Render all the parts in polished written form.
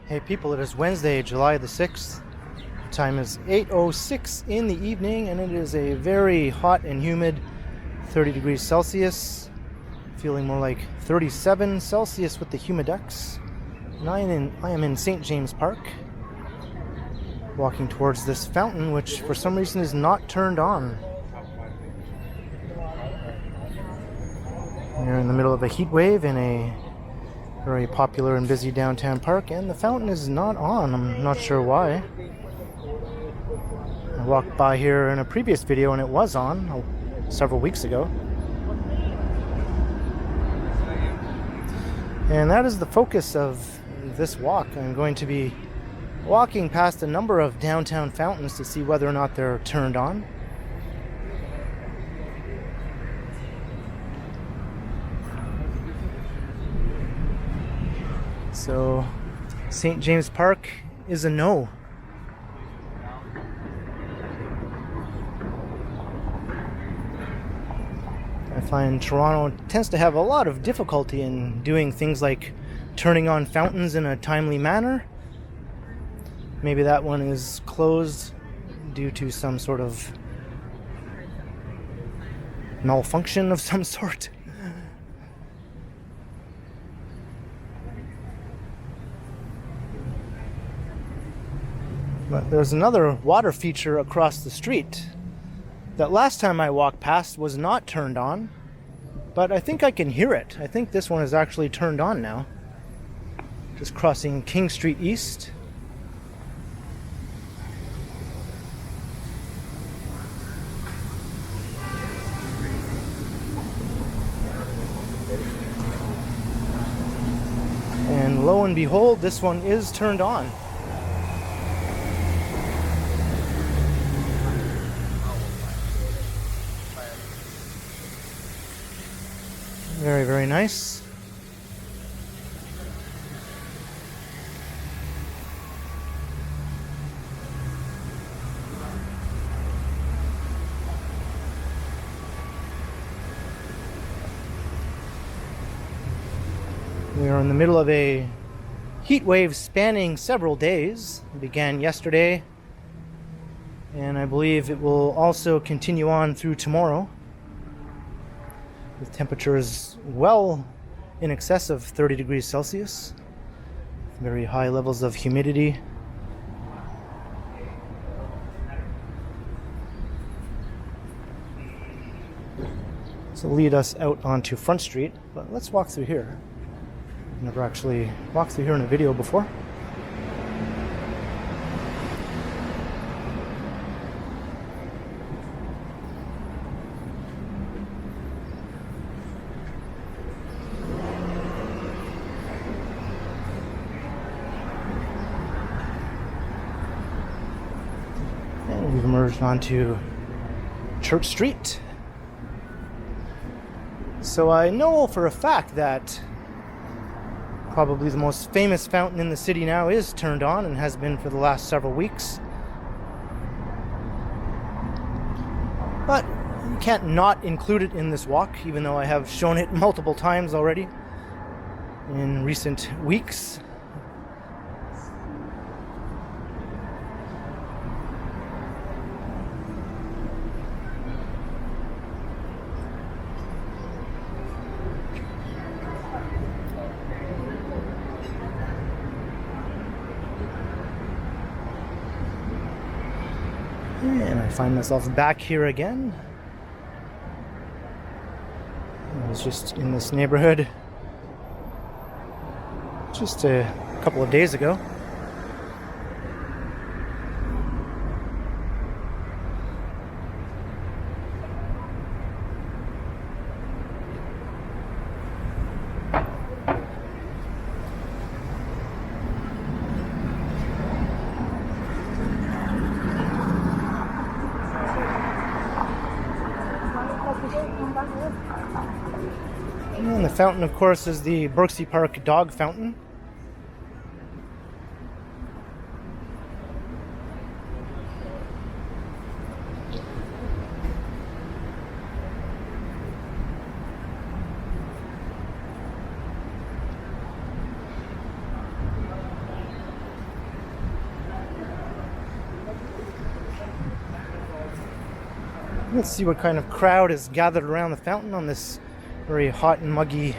Hey people, it is Wednesday, July the 6th. Time is 8:06 in the evening and it is a very hot and humid 30 degrees Celsius. Feeling more like 37 Celsius with the humidex. And I am in St. James Park, walking towards this fountain which for some reason is not turned on. We're in the middle of a heat wave in a very popular and busy downtown park, and the fountain is not on. I'm not sure why. I walked by here in a previous video and it was on several weeks ago. And that is the focus of this walk. I'm going to be walking past a number of downtown fountains to see whether or not they're turned on. So, St. James Park is a no. I find Toronto tends to have a lot of difficulty in doing things like turning on fountains in a timely manner. Maybe that one is closed due to some sort of malfunction of some sort. But there's another water feature across the street that last time I walked past was not turned on, but I think I can hear it. I think this one is actually turned on now. Just crossing King Street East. And lo and behold, this one is turned on. Very, very nice. We are in the middle of a heat wave spanning several days. It began yesterday, and I believe it will also continue on through tomorrow, with temperatures well in excess of 30 degrees Celsius, very high levels of humidity. This will lead us out onto Front Street, but let's walk through here. I've never actually walked through here in a video before. We've emerged onto Church Street. So I know for a fact that probably the most famous fountain in the city now is turned on and has been for the last several weeks. But you can't not include it in this walk, even though I have shown it multiple times already in recent weeks. And I find myself back here again. I was just in this neighborhood just a couple of days ago. And the fountain, of course, is the Brookfield Park dog fountain. Let's see what kind of crowd is gathered around the fountain on this very hot and muggy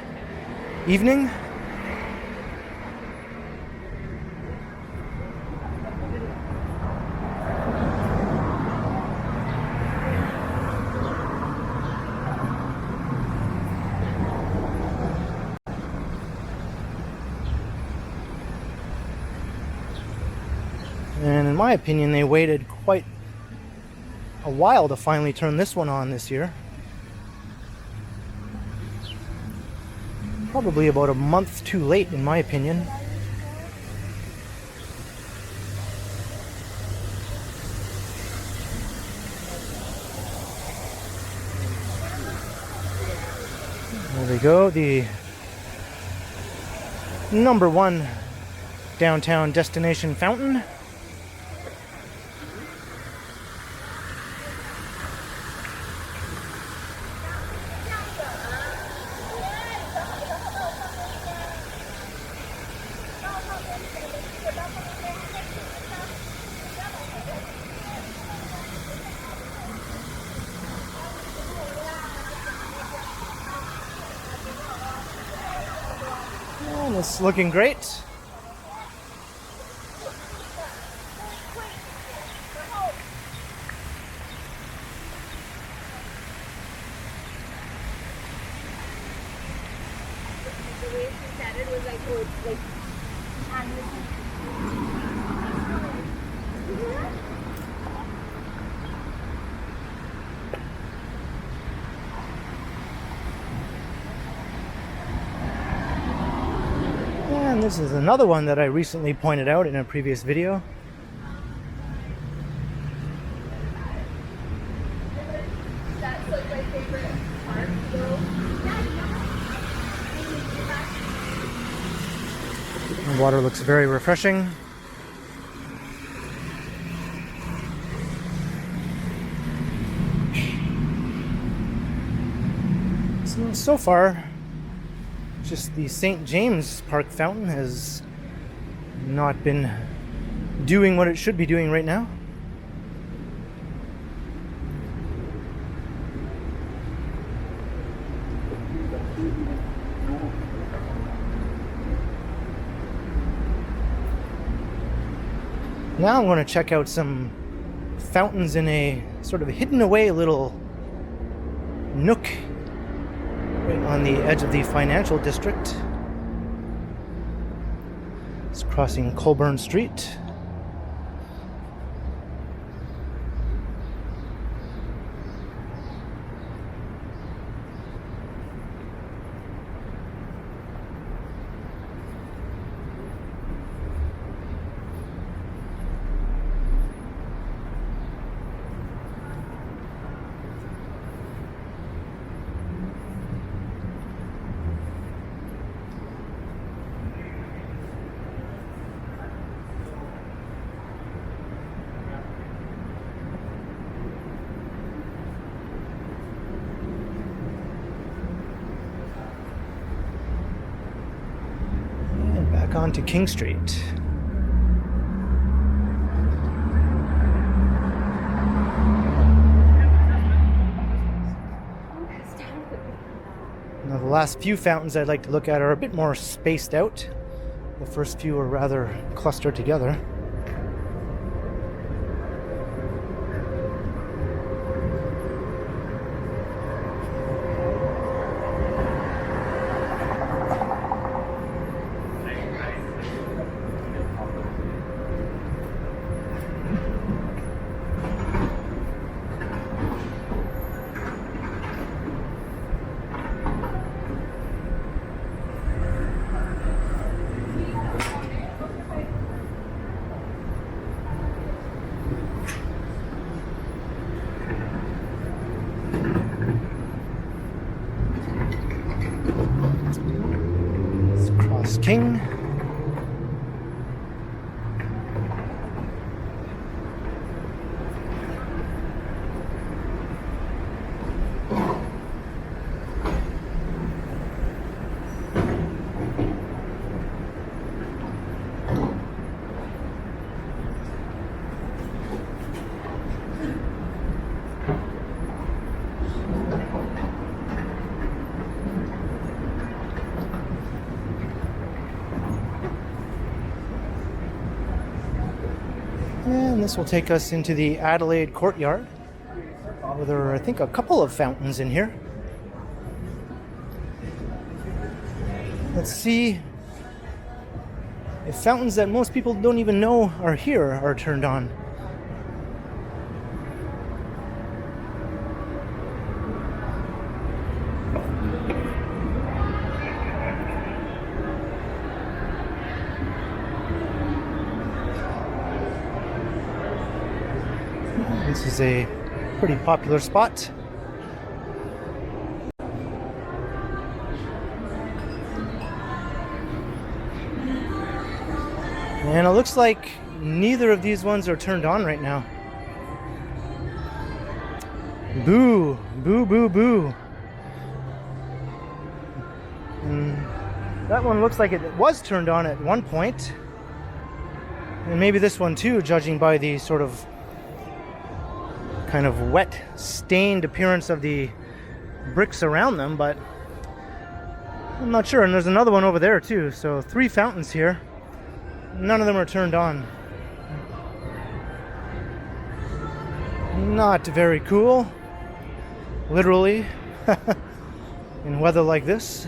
evening. And in my opinion, they waited quite a while to finally turn this one on this year. Probably about a month too late, in my opinion. There we go, the #1 downtown destination fountain. And it's looking great. And this is another one that I recently pointed out in a previous video. That's like my favorite part. The water looks very refreshing. So far, just the St. James Park fountain has not been doing what it should be doing right now. Now I'm going to check out some fountains in a sort of hidden away little nook right on the edge of the financial district. It's crossing Colburn Street. Onto King Street. Now the last few fountains I'd like to look at are a bit more spaced out. The first few are rather clustered together. King. And this will take us into the Adelaide courtyard, where there are, I think, a couple of fountains in here. Let's see if fountains that most people don't even know are here are turned on. This is a pretty popular spot. And it looks like neither of these ones are turned on right now. Boo, boo, boo, boo. And that one looks like it was turned on at one point. And maybe this one too, judging by the sort of kind of wet, stained appearance of the bricks around them, but I'm not sure. And there's another one over there too. So 3 fountains here. None of them are turned on. Not very cool, literally, in weather like this.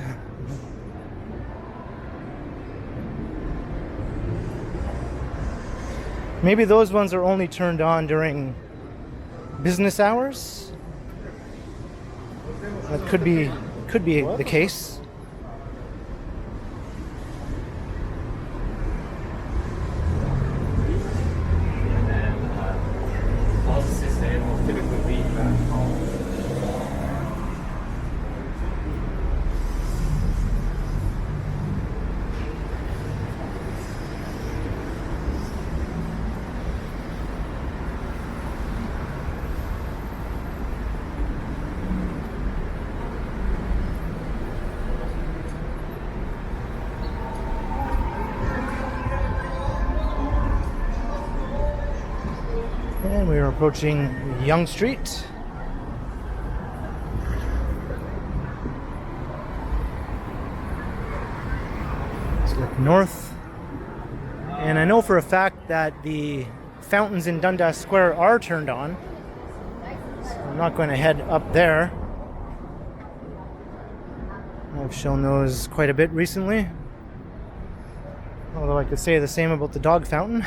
Maybe those ones are only turned on during business hours. That could be the case. And we are approaching Yonge Street. Let's look north. And I know for a fact that the fountains in Dundas Square are turned on. So I'm not going to head up there. I've shown those quite a bit recently. Although I could say the same about the dog fountain.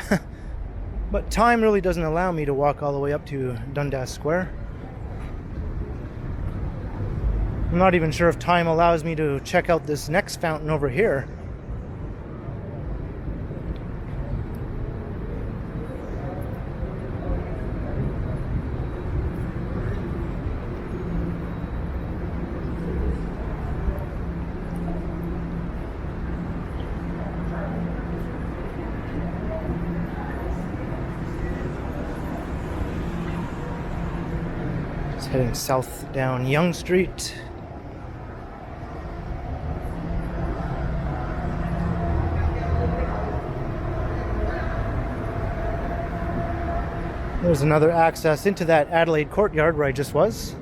But time really doesn't allow me to walk all the way up to Dundas Square. I'm not even sure if time allows me to check out this next fountain over here. Heading south down Yonge Street. There's another access into that Adelaide courtyard where I just was.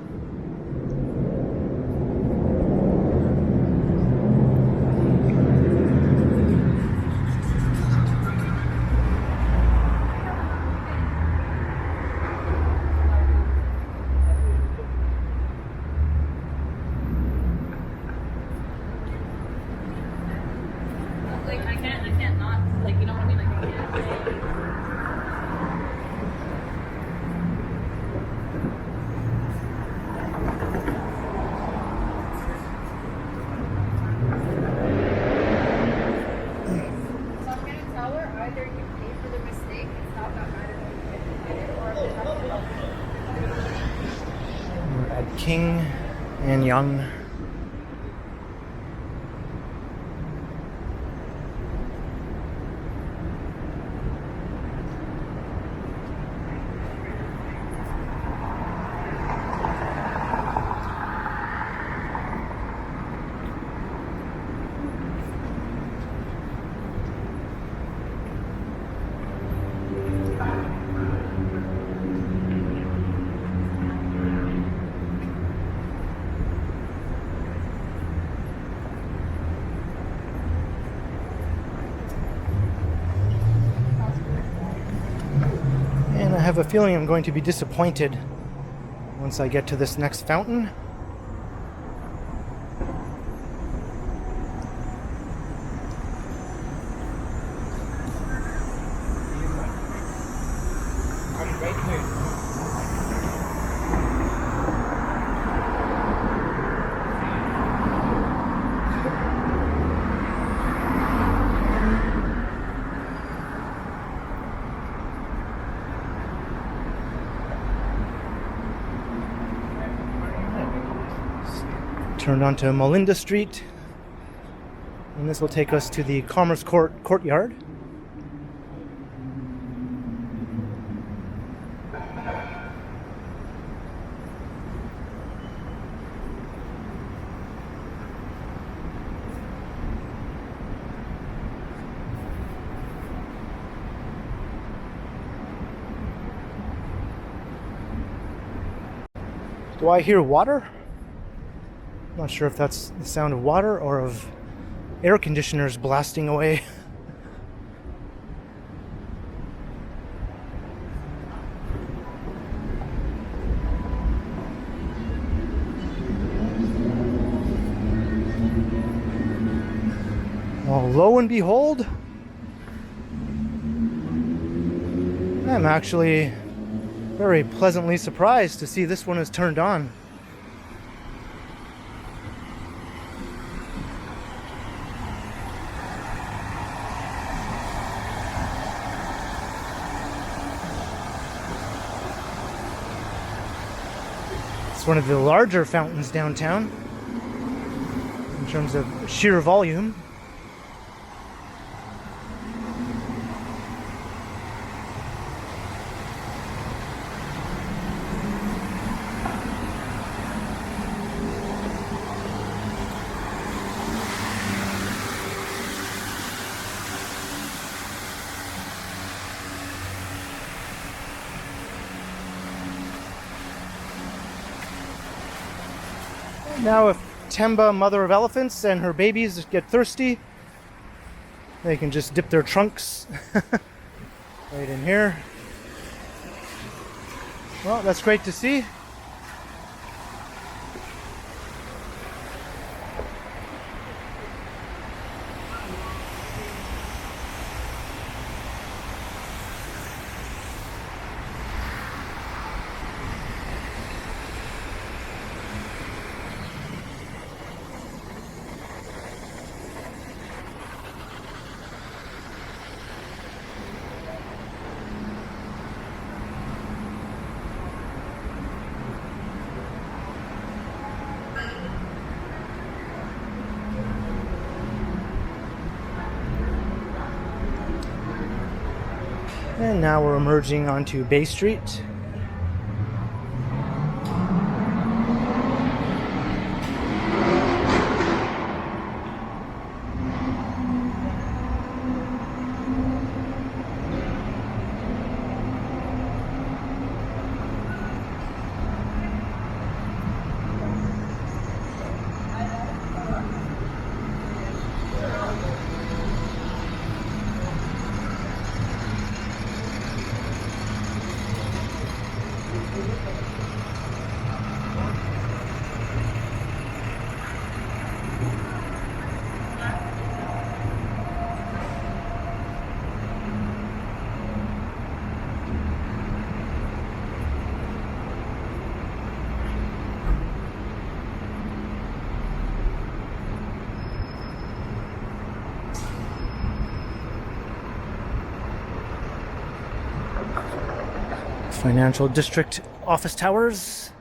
I can't not, like, you know what I mean? Like, I can't. So I'm gonna tell her either you pay for the mistake, it's not that matter if you get it, or if they have to. We're at King and Yonge. have a feeling I'm going to be disappointed once I get to this next fountain. Turned onto Melinda Street, and this will take us to the Commerce Courtyard. Do I hear water? Not sure if that's the sound of water or of air conditioners blasting away. Well, lo and behold, I'm actually very pleasantly surprised to see this one is turned on. It's one of the larger fountains downtown in terms of sheer volume. Now if Temba, mother of elephants, and her babies get thirsty, they can just dip their trunks right in here. Well, that's great to see. And now we're emerging onto Bay Street. Financial District office towers.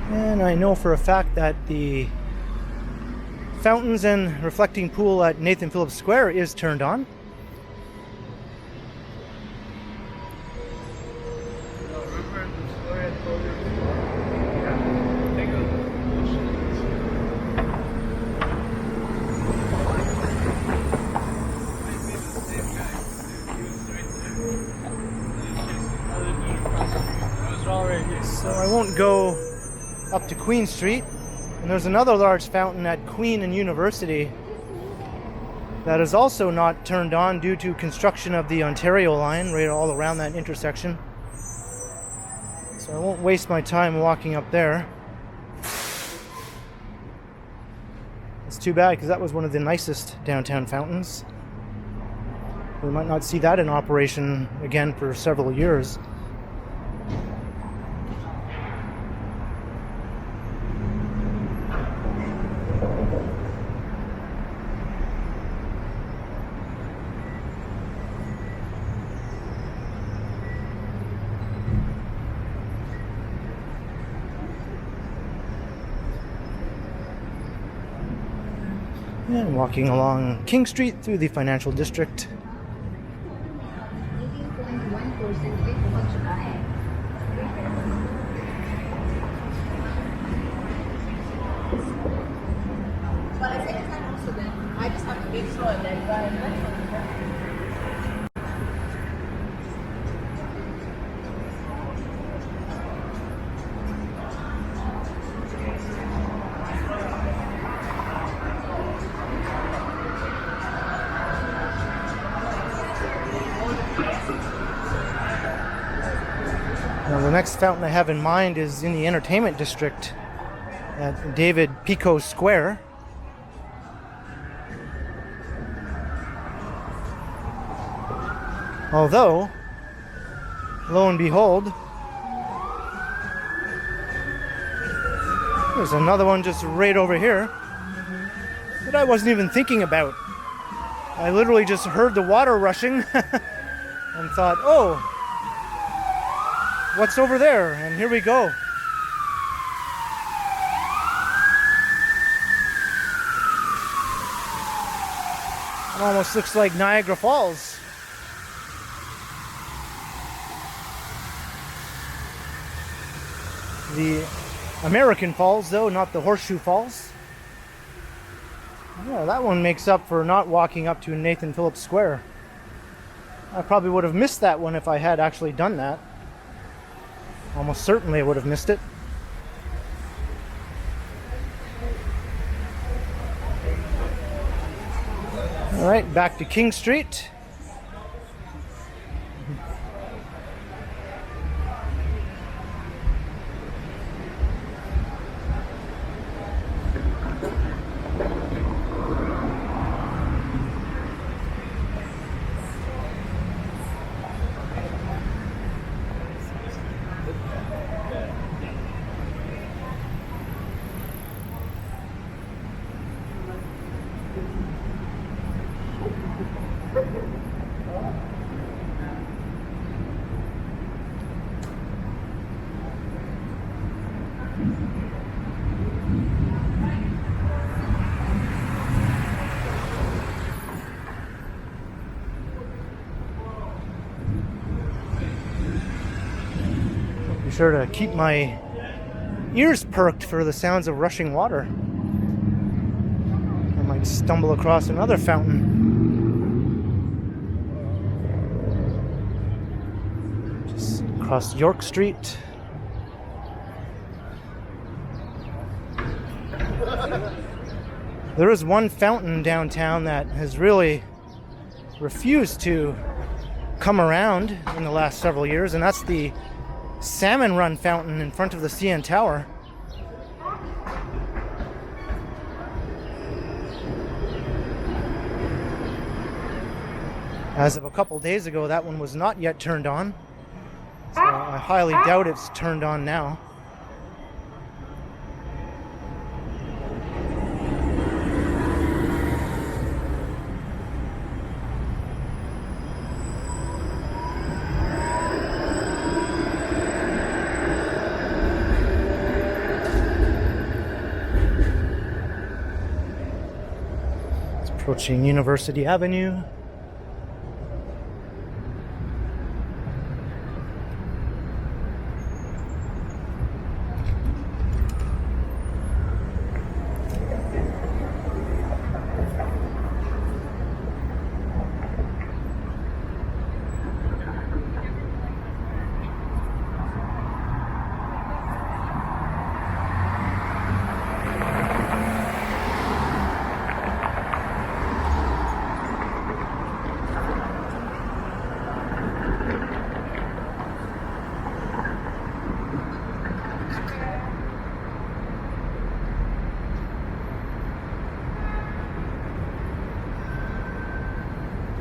And I know for a fact that the fountains and reflecting pool at Nathan Phillips Square is turned on. up to Queen Street, and there's another large fountain at Queen and University that is also not turned on due to construction of the Ontario line right all around that intersection. So I won't waste my time walking up there. It's too bad because that was one of the nicest downtown fountains. We might not see that in operation again for several years. And walking along King Street through the financial district. I just have to make sure that Now, the next fountain I have in mind is in the entertainment district at David Pico Square. Although, lo and behold, there's another one just right over here that I wasn't even thinking about. I literally just heard the water rushing and thought, oh, what's over there? And here we go. It almost looks like Niagara Falls. The American Falls, though, not the Horseshoe Falls. Yeah, that one makes up for not walking up to Nathan Phillips Square. I probably would have missed that one if I had actually done that. Almost certainly I would have missed it. All right, back to King Street. Be sure to keep my ears perked for the sounds of rushing water. I might stumble across another fountain. Just across York Street. There is one fountain downtown that has really refused to come around in the last several years, and that's the Salmon Run fountain in front of the CN Tower. As of a couple days ago, that one was not yet turned on, so I highly doubt it's turned on now. Approaching University Avenue.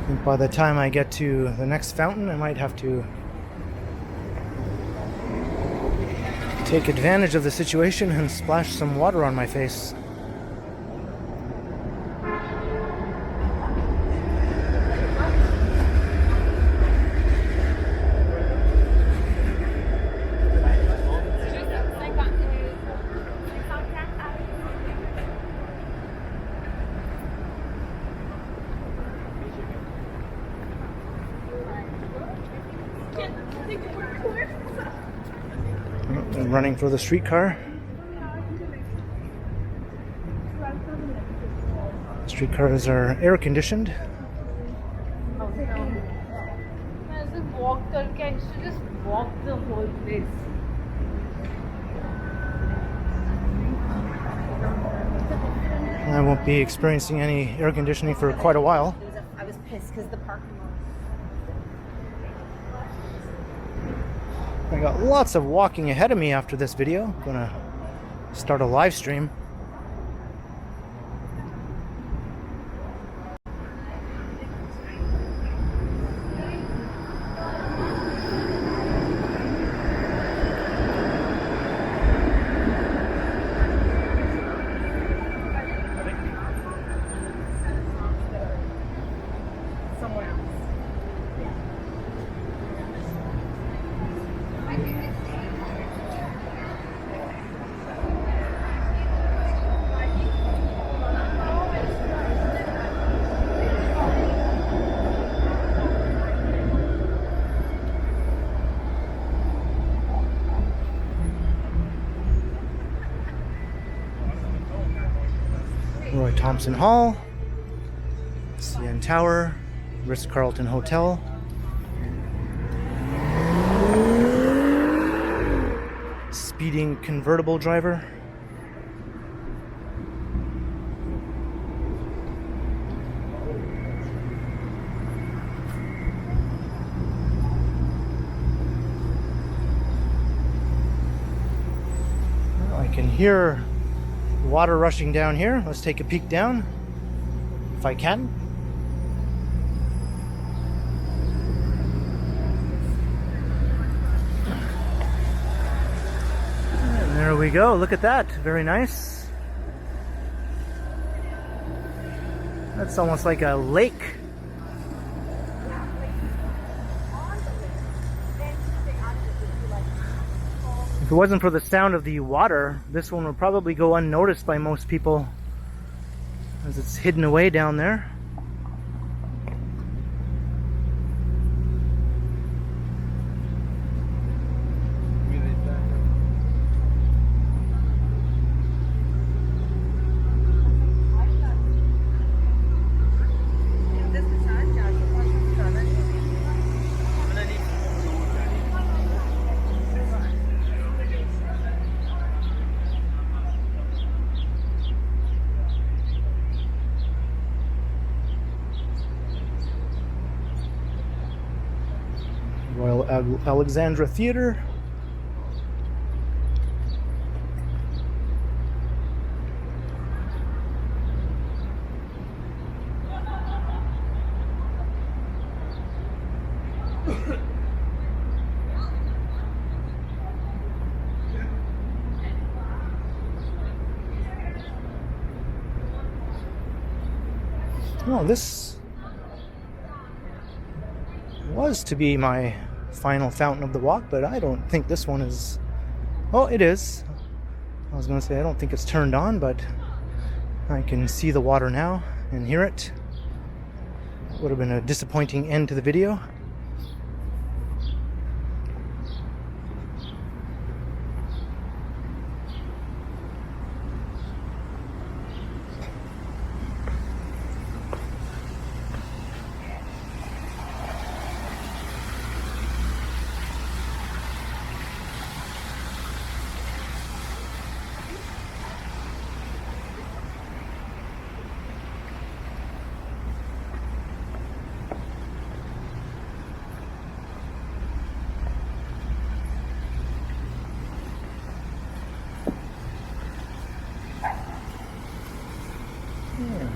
I think by the time I get to the next fountain, I might have to take advantage of the situation and splash some water on my face. I'm running for the streetcar. Streetcars are air conditioned. I should just walk the whole place. I won't be experiencing any air conditioning for quite a while. I was pissed because the parking lot. I got lots of walking ahead of me after this video. I'm gonna start a live stream. Somewhere else. Roy Thompson Hall, CN Tower, Ritz-Carlton Hotel. Speeding convertible driver. Well, I can hear water rushing down here. Let's take a peek down, if I can. And there we go. Look at that. Very nice. That's almost like a lake. If it wasn't for the sound of the water, this one would probably go unnoticed by most people as it's hidden away down there. Royal Alexandra Theatre. Oh, this was to be my final fountain of the walk, but I don't think this one is. Oh, it is. I was going to say I don't think it's turned on, but I can see the water now and hear it. Would have been a disappointing end to the video.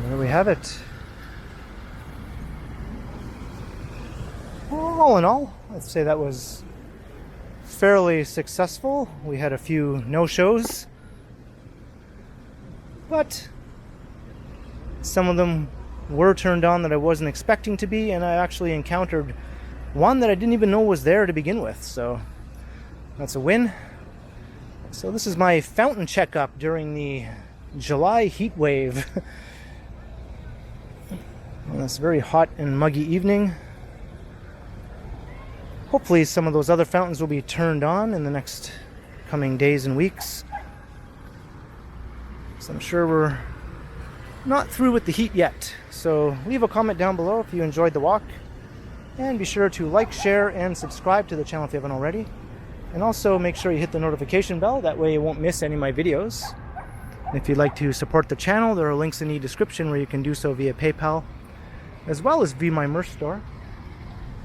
There we have it. all in all, I'd say that was fairly successful. We had a few no-shows, but some of them were turned on that I wasn't expecting to be, and I actually encountered one that I didn't even know was there to begin with, so that's a win. So this is my fountain checkup during the July heat wave. On this very hot and muggy evening. Hopefully some of those other fountains will be turned on in the next coming days and weeks. So I'm sure we're not through with the heat yet. So leave a comment down below if you enjoyed the walk. And be sure to like, share, and subscribe to the channel if you haven't already. And also make sure you hit the notification bell, that way you won't miss any of my videos. And if you'd like to support the channel, there are links in the description where you can do so via PayPal, as well as via my merch store.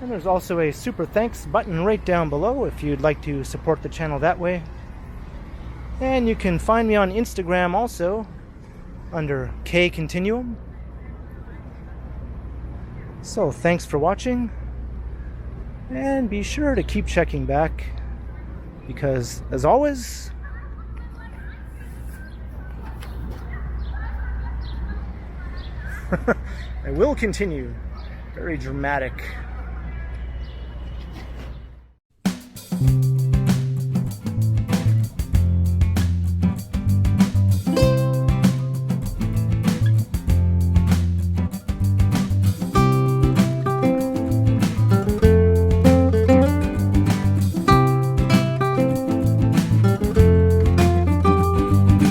And there's also a super thanks button right down below if you'd like to support the channel that way. And you can find me on Instagram also under K Continuum. So thanks for watching, and be sure to keep checking back, because as always, I will continue. Very dramatic.